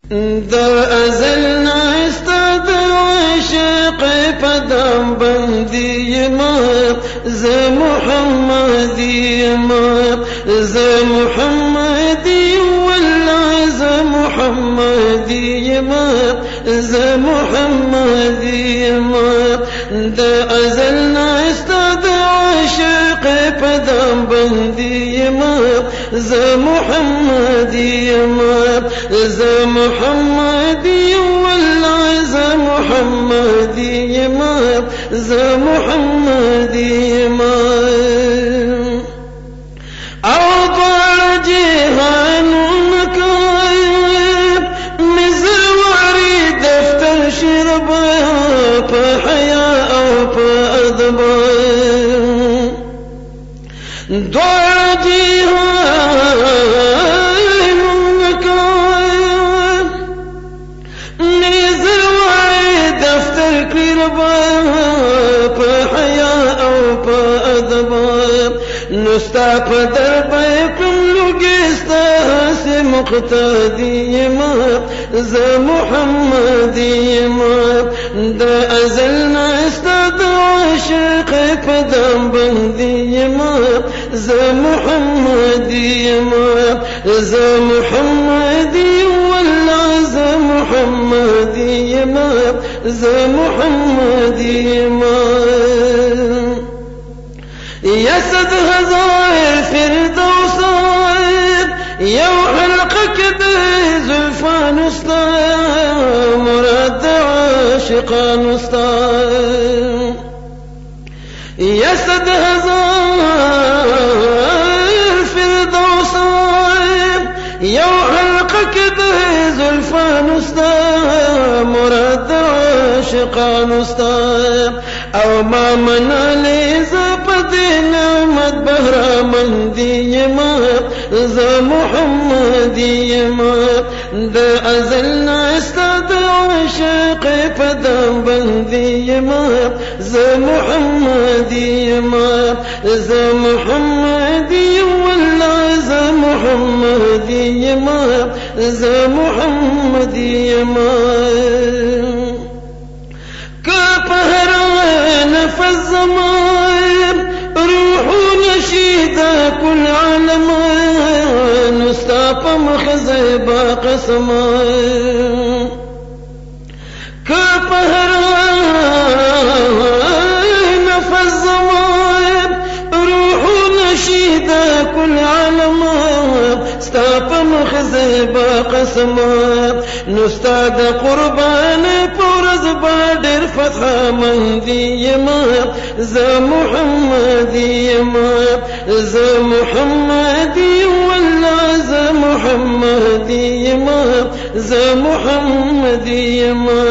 در ازل نایستا د عشق پدام بندی ما ز محمدی ما ز محمدی والله ز محمدی ما ز محمدی ما د ازل نایستا د عشق پدام بندی ما ز محمدی ما ز محمدی والله ز محمدی ما ز محمدی ما او دوار جهانون کایم مزواری دفتر شربا پا حیا او پا ادبا دوار جهانون کایم مزواری دفتر کربا پا حیا او پا ادبا نستا پدر بیکم لگستا سے مقتدی ما ز محمدی ما دا ازل نستا دا عشق پدام بندی ما ز محمدی ما ز محمدی والله ز محمدی ما ز محمدی ما یا صد هزار فردوس یو حلقه کده زلفان استا مراد عاشقان استا یا صد هزار فردوس یو حلقه کده زلفان استا مراد عاشقان استا او ما منالی زپد نعمت بهرامندی ما ز محمدی ما د ازل ناستا د عشق پدام بندی ما ز محمدی ما ز محمدی والله ز محمدی ما ز محمدی ما نفس زمان روح نشيدا كل عالم نستاق مخزبا قسما كفهر نفس زمان روح نشيدا كل عالم استاق مخزبا قسما نستاد قربان پورز بادر فتح مندی ما ز محمدی ما ز محمدی والله ز محمدی ما ز محمدی ما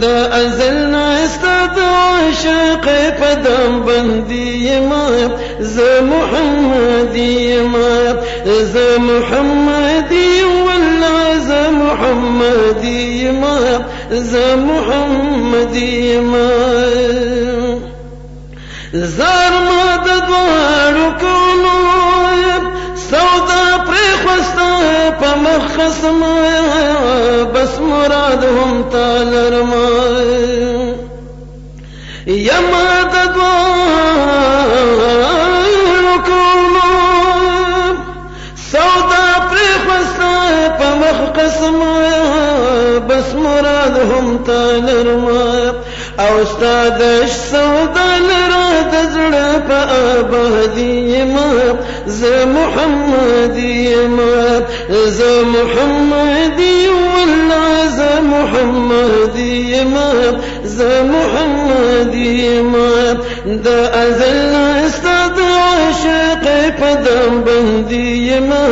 دا ازل ناستا د عشق پدام بندی ما ز محمدی ما ز محمدی والله ز محمدی ما ز محمدی ما زار ما د دوارو کونو سودا پرخوستا په مخص ما بس مراد هم تالر ما یا ما د دوارو کونو سودا پرخوستا په مخص ما بس مراد هم تالر ما او استاد سودا لرا د زړه په آبادی ما ز محمدی ما ز محمدی والله ز محمدی ما ز محمدی ما د ازل استاد عاشق پدام بندی ما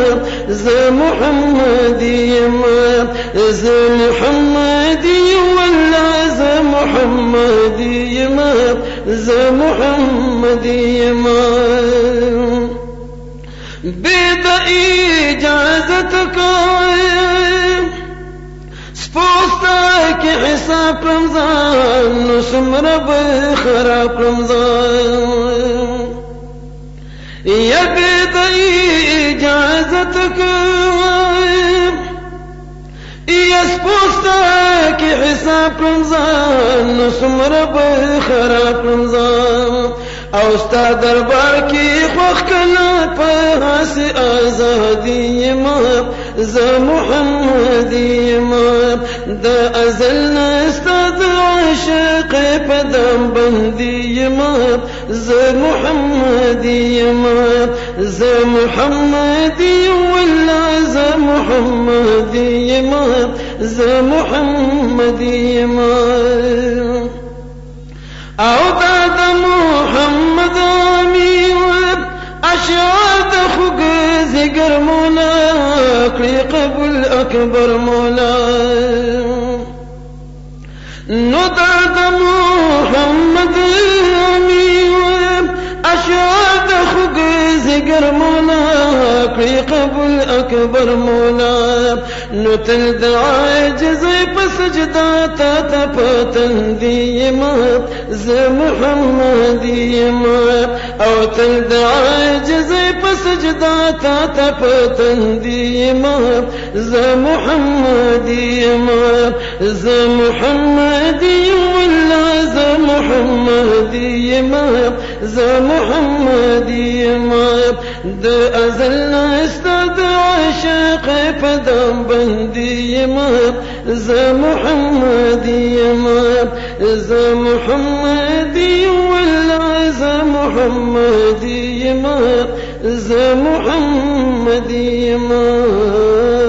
ز محمدی ما ز محمدی والله ز محمدی ما ز محمدی ما بید اجازت کوي سپوستا کې حساب رمضان نو سمره به خراب رمضان یا بید اجازت کوي یا سپوستا کی حساب رمضان نو سمر بخراب رمضان او ستا دربار کی خوخ کنا په حس آزادی ما ز محمدی ما د ازلنا استاد عاشق پدم بندی ما ز محمدی ما ز محمدی والله ز محمدی ما ز محمدی ما او د محمد امین اشعار د خوږ زګر مولا کړي قبول اکبر مولا نو د محمد امین اشعار د خوږ زګر مولا کړي قبول اکبر مولا نو تل د عاجز په سجدا ته پتن دی ما ز محمدی ما او تل د عاجز په سجدا ته پتن دی ما ز محمدی ما ز محمدی والله ز محمدی ما ز محمدی ما د ازلنا استاد عاشق پدم بندی ما ز محمدی ما ز محمدی والله ز محمدی ما ز محمدی ما